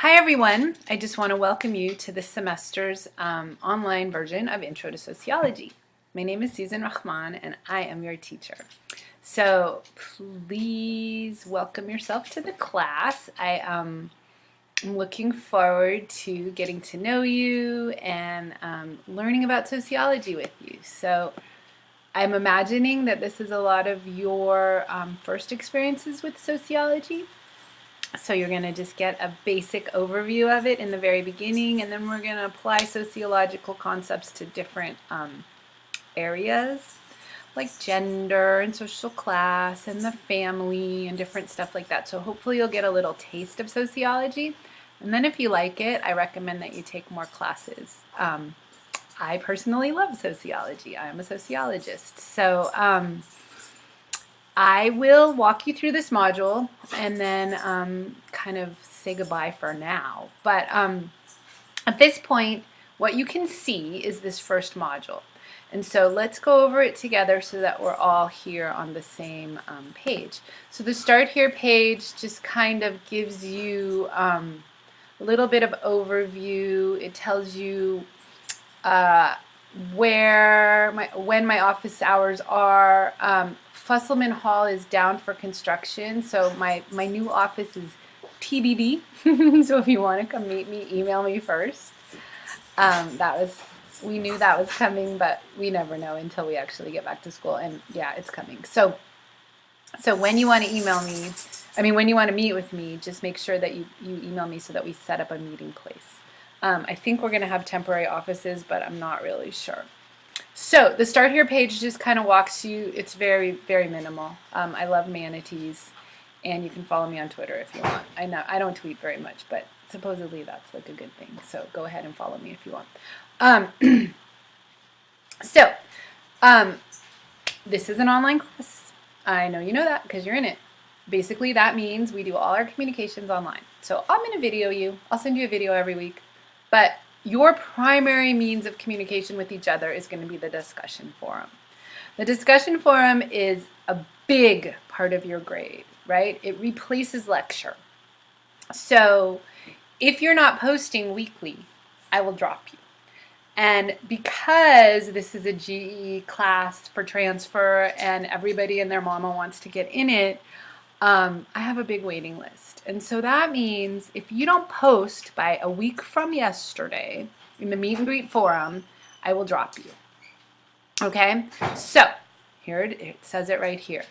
Hi everyone, I just want to welcome you to this semester's online version of Intro to Sociology. My name is Susan Rahman and I am your teacher. So please welcome yourself to the class. I am looking forward to getting to know you and learning about sociology with you. So I'm imagining that this is a lot of your first experiences with sociology. So you're going to just get a basic overview of it in the very beginning, and then we're going to apply sociological concepts to different areas like gender and social class and the family and different stuff like that. So hopefully you'll get a little taste of sociology. And then if you like it, I recommend that you take more classes. I personally love sociology. I'm a sociologist. So I will walk you through this module and then kind of say goodbye for now. But at this point, what you can see is this first module. And so let's go over it together so that we're all here on the same page. So the Start Here page just kind of gives you a little bit of overview. It tells you when my office hours are. Fusselman Hall is down for construction, so my new office is TBD. So if you want to come meet me, email me first. We knew that was coming, but we never know until we actually get back to school. And yeah, it's coming. So when you want to email me, when you want to meet with me, just make sure that you email me so that we set up a meeting place. I think we're going to have temporary offices, but I'm not really sure. So the Start Here page just kind of walks you. It's very, very minimal. I love manatees, and you can follow me on Twitter if you want. I know I don't tweet very much, but supposedly that's like a good thing. So go ahead and follow me if you want. This is an online class. I know you know that because you're in it. Basically, that means we do all our communications online. So I'm going to video you. I'll send you a video every week, but your primary means of communication with each other is going to be the discussion forum. The discussion forum is a big part of your grade, right? It replaces lecture. So if you're not posting weekly, I will drop you. And because this is a GE class for transfer and everybody and their mama wants to get in it, I have a big waiting list. And so that means if you don't post by a week from yesterday in the meet and greet forum, I will drop you. Okay? So here it says it right here.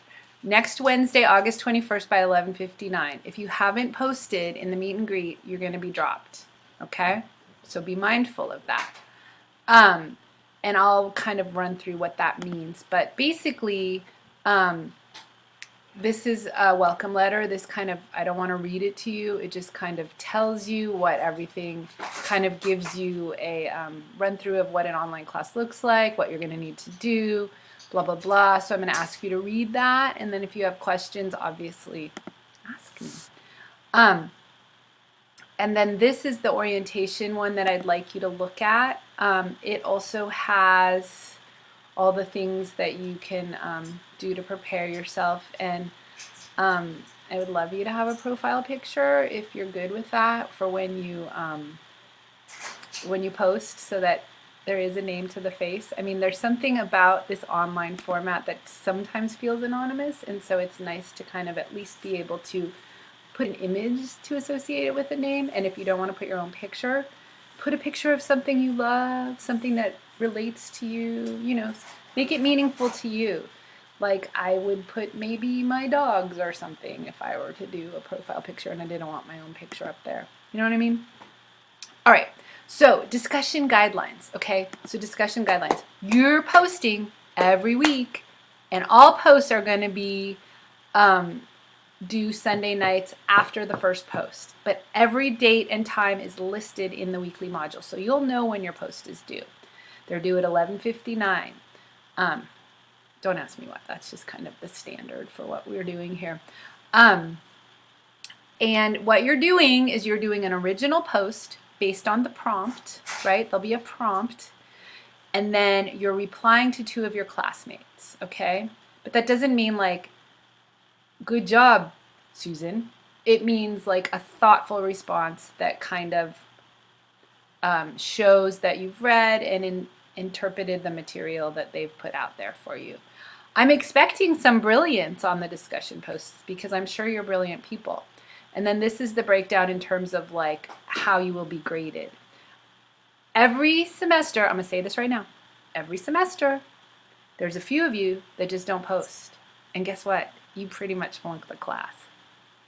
Next Wednesday, August 21st by 11:59. If you haven't posted in the meet and greet, you're going to be dropped. Okay? So be mindful of that. And I'll kind of run through what that means. But basically, this is a welcome letter. This kind of, I don't want to read it to you. It just kind of tells you what everything, kind of gives you a run through of what an online class looks like, what you're going to need to do, blah, blah, blah. So I'm going to ask you to read that. And then if you have questions, obviously ask me. And then this is the orientation one that I'd like you to look at. It also has all the things that you can do to prepare yourself. And I would love you to have a profile picture if you're good with that for when you post, so that there is a name to the face. There's something about this online format that sometimes feels anonymous, and so it's nice to kind of at least be able to put an image to associate it with a name. And if you don't want to put your own picture, put a picture of something you love, something that relates to you, make it meaningful to you. Like I would put maybe my dogs or something if I were to do a profile picture and I didn't want my own picture up there. You know what I mean? All right, so discussion guidelines, okay? So discussion guidelines. You're posting every week, and all posts are going to be due Sunday nights after the first post. But every date and time is listed in the weekly module, so you'll know when your post is due. They're due at 11:59. Don't ask me why. That's just kind of the standard for what we're doing here. And what you're doing is you're doing an original post based on the prompt, right? There'll be a prompt. And then you're replying to two of your classmates, okay? But that doesn't mean like, good job, Susan. it means like a thoughtful response that kind of shows that you've read and interpreted the material that they've put out there for you. I'm expecting some brilliance on the discussion posts because I'm sure you're brilliant people. And then this is the breakdown in terms of like how you will be graded. Every semester, I'm going to say this right now, every semester, there's a few of you that just don't post. And guess what? You pretty much flunk the class.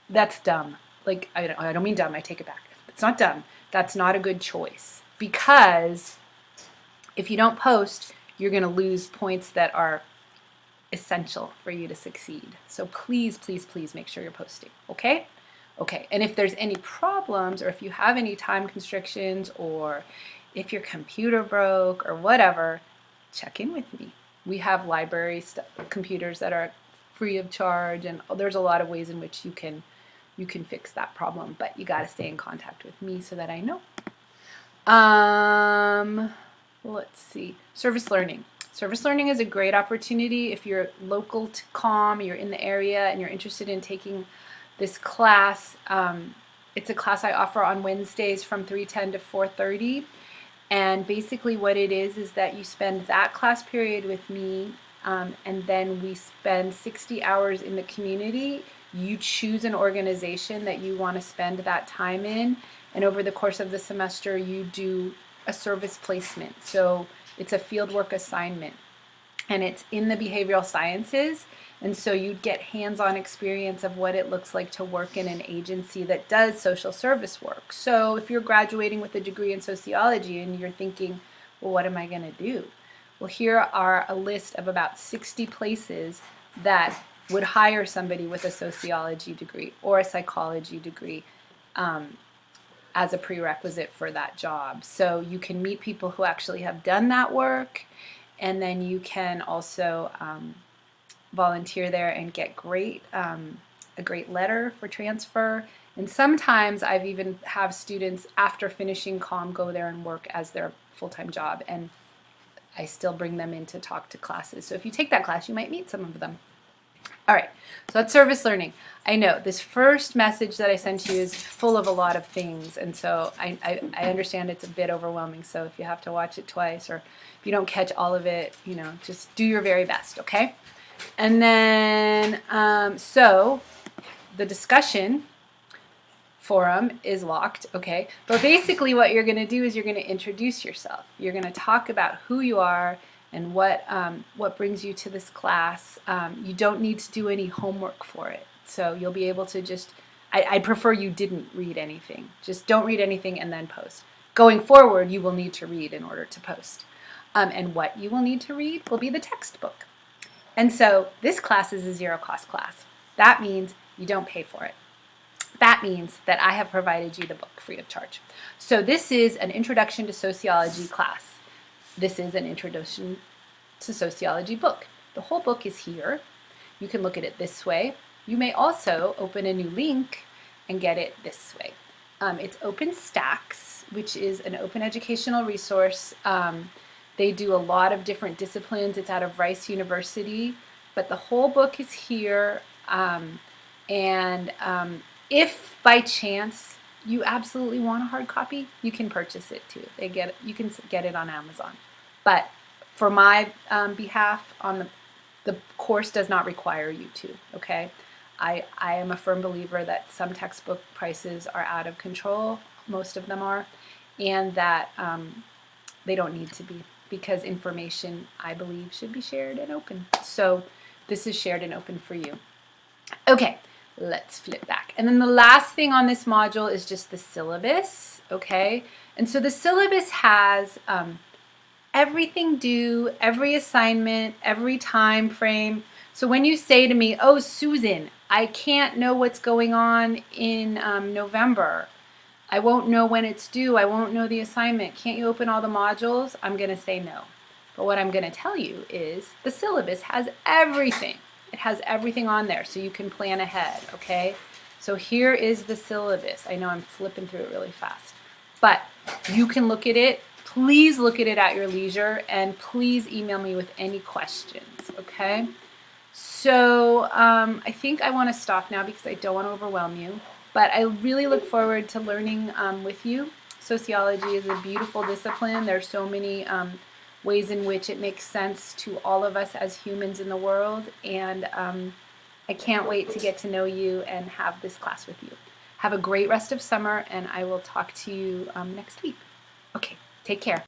That's dumb. Like, I don't mean dumb, I take it back. It's not dumb. That's not a good choice. Because if you don't post, you're going to lose points that are essential for you to succeed. So please, please, please make sure you're posting, okay? Okay, and if there's any problems or if you have any time constrictions or if your computer broke or whatever, check in with me. We have library computers that are free of charge, and there's a lot of ways in which you can fix that problem, but you got to stay in contact with me so that I know. Let's see. Service learning. Service learning is a great opportunity if you're local to COM, you're in the area, and you're interested in taking this class. It's a class I offer on Wednesdays from 3:10 to 4:30. And basically what it is that you spend that class period with me, and then we spend 60 hours in the community. You choose an organization that you want to spend that time in, and over the course of the semester you do a service placement. So it's a fieldwork assignment, and it's in the behavioral sciences, and so you'd get hands-on experience of what it looks like to work in an agency that does social service work. So if you're graduating with a degree in sociology and you're thinking, well, what am I going to do? Well, here are a list of about 60 places that would hire somebody with a sociology degree or a psychology degree as a prerequisite for that job. So you can meet people who actually have done that work, and then you can also volunteer there and get a great letter for transfer. And sometimes I've even have students after finishing COM go there and work as their full-time job, and I still bring them in to talk to classes. So if you take that class, you might meet some of them. All right, so that's service learning. I know this first message that I sent you is full of a lot of things, and so I understand it's a bit overwhelming. So if you have to watch it twice, or if you don't catch all of it, just do your very best, okay? And then, so the discussion forum is locked, okay? But basically what you're going to do is you're going to introduce yourself. You're going to talk about who you are and what brings you to this class. You don't need to do any homework for it. So you'll be able to just, I'd prefer you didn't read anything. Just don't read anything and then post. Going forward, you will need to read in order to post. And what you will need to read will be the textbook. And so this class is a zero-cost class. That means you don't pay for it. That means that I have provided you the book free of charge. So this is an introduction to sociology class. This is an introduction to sociology book. The whole book is here. You can look at it this way. You may also open a new link and get it this way. It's OpenStax, which is an open educational resource. They do a lot of different disciplines. It's out of Rice University, but the whole book is here. If by chance you absolutely want a hard copy, you can purchase it too. You can get it on Amazon. But for my behalf, the course does not require you to, okay? I am a firm believer that some textbook prices are out of control, most of them are, and that they don't need to be, because information, I believe, should be shared and open. So this is shared and open for you. Okay, let's flip back. And then the last thing on this module is just the syllabus, okay? And so the syllabus has everything due, every assignment, every time frame. So when you say to me, oh, Susan, I can't know what's going on in November. I won't know when it's due. I won't know the assignment. Can't you open all the modules? I'm going to say no. But what I'm going to tell you is the syllabus has everything. It has everything on there so you can plan ahead, okay? So here is the syllabus. I know I'm flipping through it really fast. But you can look at it. Please look at it at your leisure, and please email me with any questions, okay? So I think I want to stop now because I don't want to overwhelm you. But I really look forward to learning with you. Sociology is a beautiful discipline. There's so many ways in which it makes sense to all of us as humans in the world, and I can't wait to get to know you and have this class with you. Have a great rest of summer, and I will talk to you next week. Okay, take care.